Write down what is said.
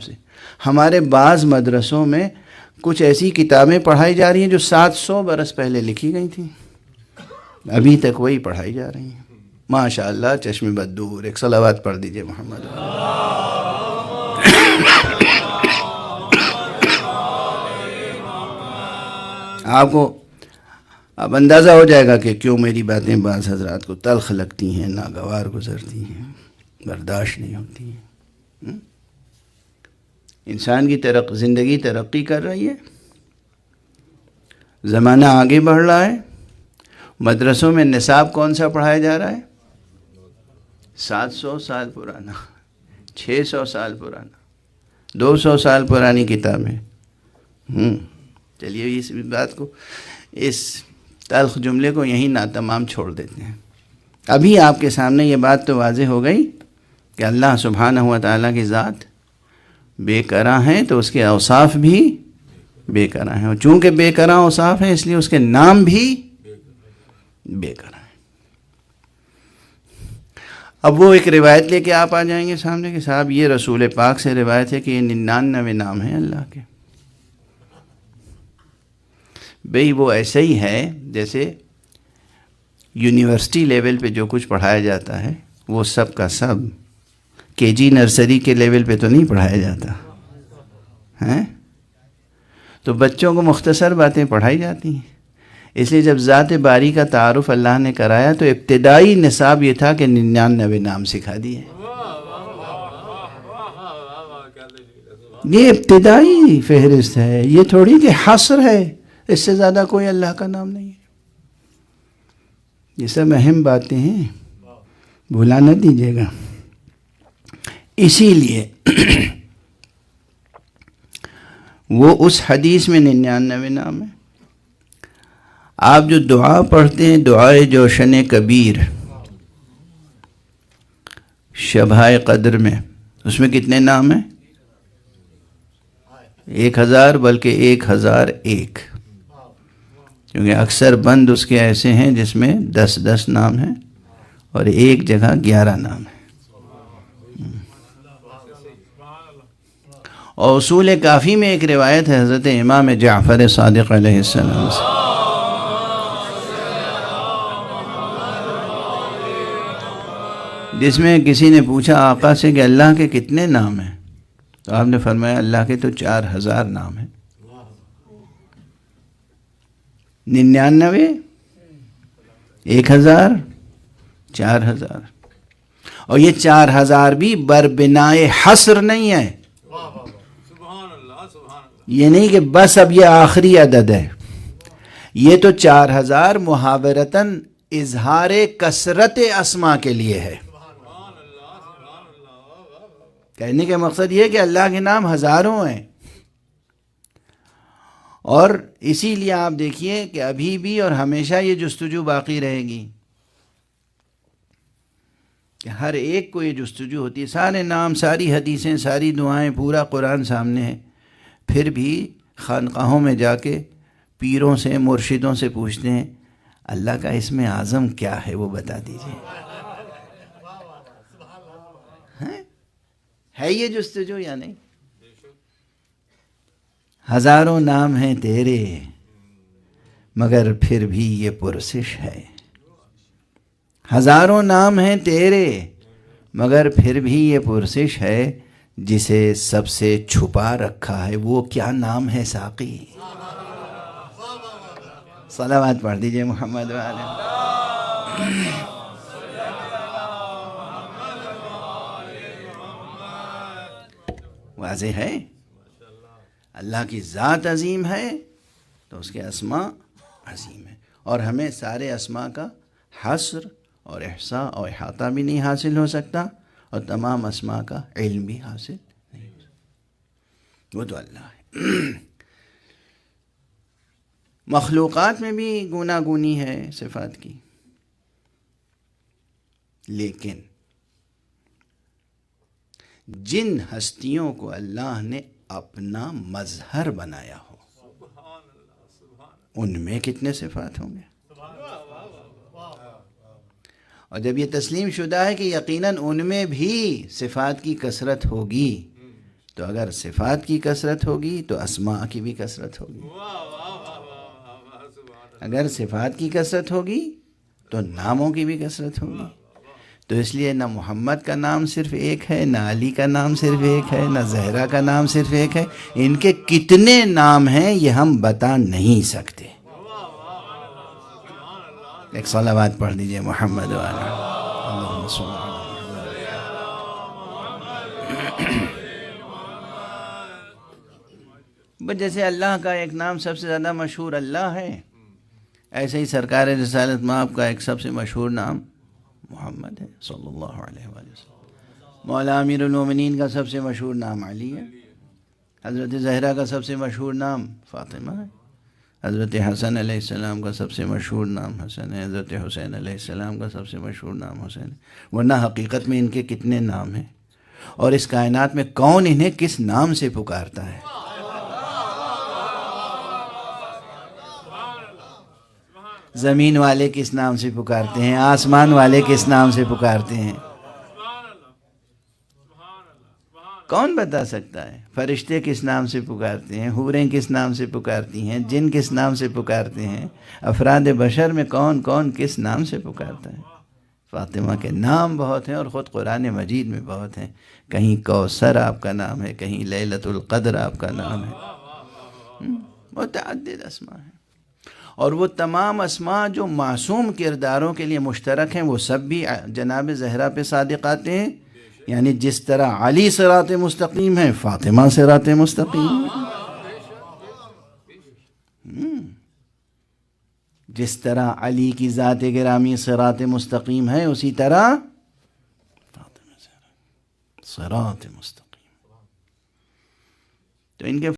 سے ہمارے بعض مدرسوں میں کچھ ایسی کتابیں پڑھائی جا رہی ہیں جو 700 برس پہلے لکھی گئی تھیں، ابھی تک وہی پڑھائی جا رہی ہیں۔ ماشاء اللہ، چشم بددور، ایک صلوات پڑھ دیجئے محمد۔ آپ کو اب اندازہ ہو جائے گا کہ کیوں میری باتیں بعض حضرات کو تلخ لگتی ہیں، ناگوار گزرتی ہیں، برداشت نہیں ہوتی ہیں۔ انسان کی زندگی ترقی کر رہی ہے، زمانہ آگے بڑھ رہا ہے۔ مدرسوں میں نصاب کون سا پڑھایا جا رہا ہے؟ 700 سال پرانا، 600 سال پرانا، 200 سال پرانی کتابیں۔ چلیے اس بات کو، اس تلخ جملے کو یہیں ناتمام چھوڑ دیتے ہیں۔ ابھی آپ کے سامنے یہ بات تو واضح ہو گئی کہ اللہ سبحانہ و تعالیٰ کی ذات بے کرا ہیں، تو اس کے اوصاف بھی بے کرا ہیں، اور چونکہ بے کرا اوصاف ہیں اس لیے اس کے نام بھی بے کرا ہیں۔ اب وہ ایک روایت لے کے آپ آ جائیں گے سامنے کہ صاحب یہ رسول پاک سے روایت ہے کہ یہ 99 نام ہیں اللہ کے۔ بھئی وہ ایسا ہی ہے جیسے یونیورسٹی لیول پہ جو کچھ پڑھایا جاتا ہے وہ سب کا سب کے جی نرسری کے لیول پہ تو نہیں پڑھایا جاتا ہے، تو بچوں کو مختصر باتیں پڑھائی جاتی ہیں۔ اس لیے جب ذات باری کا تعارف اللہ نے کرایا تو ابتدائی نصاب یہ تھا کہ 99 نام سکھا دیے۔ یہ ابتدائی فہرست ہے، یہ تھوڑی کہ حصر ہے، اس سے زیادہ کوئی اللہ کا نام نہیں ہے۔ یہ سب اہم باتیں ہیں، بھلا نہ دیجیے گا۔ اسی لیے وہ اس حدیث میں 99 نام ہے۔ آپ جو دعا پڑھتے ہیں، دعائے جوشن کبیر شبہ قدر میں، اس میں کتنے نام ہیں؟ 1000، بلکہ 1001، کیونکہ اکثر بند اس کے ایسے ہیں جس میں 10 نام ہیں اور ایک جگہ 11 نام ہیں۔ اور اصول کافی میں ایک روایت ہے حضرت امام جعفر صادق علیہ السلام سے، جس میں کسی نے پوچھا آقا سے کہ اللہ کے کتنے نام ہیں؟ تو آپ نے فرمایا اللہ کے تو 4000 نام ہیں۔ 99، 1000، 4000، اور یہ 4000 بھی بربنائے حصر نہیں ہے۔ یہ نہیں کہ بس اب یہ آخری عدد ہے، یہ تو 4000 محاورتاً اظہار کثرت اسما کے لیے ہے۔ کہنے کا مقصد یہ ہے کہ اللہ کے نام ہزاروں ہیں، اور اسی لیے آپ دیکھیے کہ ابھی بھی اور ہمیشہ یہ جستجو باقی رہے گی کہ ہر ایک کو یہ جستجو ہوتی ہے۔ سارے نام، ساری حدیثیں، ساری دعائیں، پورا قرآن سامنے ہے، پھر بھی خانقاہوں میں جا کے پیروں سے، مرشدوں سے پوچھتے ہیں اللہ کا اسم اعظم کیا ہے، وہ بتا دیجئے۔ ہے یہ جستجو یا نہیں؟ ہزاروں نام ہیں تیرے مگر پھر بھی یہ پرسش ہے، ہزاروں نام ہیں تیرے مگر پھر بھی یہ پرسش ہے، جسے سب سے چھپا رکھا ہے وہ کیا نام ہے ساقی۔ صلوات پڑھ دیجئے محمد وعلیہ۔ واضح ہے اللہ کی ذات عظیم ہے تو اس کے اسماء عظیم ہیں، اور ہمیں سارے اسماء کا حصر اور احصاء اور احاطہ بھی نہیں حاصل ہو سکتا، اور تمام اسماء کا علم بھی حاصل نہیں ہو سکتا، وہ تو اللہ ہے۔ مخلوقات میں بھی گوناگونی ہے صفات کی، لیکن جن ہستیوں کو اللہ نے اپنا مظہر بنایا ہو ان میں کتنے صفات ہوں گے؟ اور جب یہ تسلیم شدہ ہے کہ یقیناً ان میں بھی صفات کی کثرت ہوگی تو اگر صفات کی کثرت ہوگی تو اسماء کی بھی کثرت ہوگی، اگر صفات کی کثرت ہوگی تو ناموں کی بھی کثرت ہوگی۔ تو اس لیے نہ محمد کا نام صرف ایک ہے، نہ علی کا نام صرف ایک ہے، نہ زہرا کا نام صرف ایک ہے، ان کے کتنے نام ہیں یہ ہم بتا نہیں سکتے۔ ایک صلوات پڑھ دیجئے محمد والا، اللہم صل علی محمد۔ بس جیسے اللہ کا ایک نام سب سے زیادہ مشہور اللہ ہے، ایسے ہی سرکار رسالت مآب کا ایک سب سے مشہور نام محمد ہے صلی اللہ علیہ وآلہ وسلم۔ مولا امیر المومنین کا سب سے مشہور نام علی ہے، حضرت زہرا کا سب سے مشہور نام فاطمہ ہے، حضرت حسن علیہ السلام کا سب سے مشہور نام حسن ہے، حضرت حسین علیہ السلام کا سب سے مشہور نام حسین ہے۔ ورنہ حقیقت میں ان کے کتنے نام ہیں، اور اس کائنات میں کون انہیں کس نام سے پکارتا ہے؟ زمین والے کس نام سے پکارتے ہیں، آسمان والے کس نام سے پکارتے ہیں، کون بتا سکتا ہے؟ فرشتے کس نام سے پکارتے ہیں، حوریں کس نام سے پکارتی ہیں، جن کس نام سے پکارتے ہیں، افراد بشر میں کون کون کس نام سے پکارتا ہے؟ فاطمہ کے نام بہت ہیں، اور خود قرآن مجید میں بہت ہیں، کہیں کوثر آپ کا نام ہے، کہیں لیلۃ القدر آپ کا نام ہے، متعدد اسماء ہیں۔ اور وہ تمام اسماء جو معصوم کرداروں کے لیے مشترک ہیں وہ سب بھی جناب زہرا پہ صادق آتے ہیں، یعنی جس طرح علی صراط مستقیم ہے فاطمہ صراط مستقیم ہے، جس طرح علی کی ذات گرامی صراط مستقیم ہے اسی طرح فاطمہ صراط مستقیم۔ تو ان کے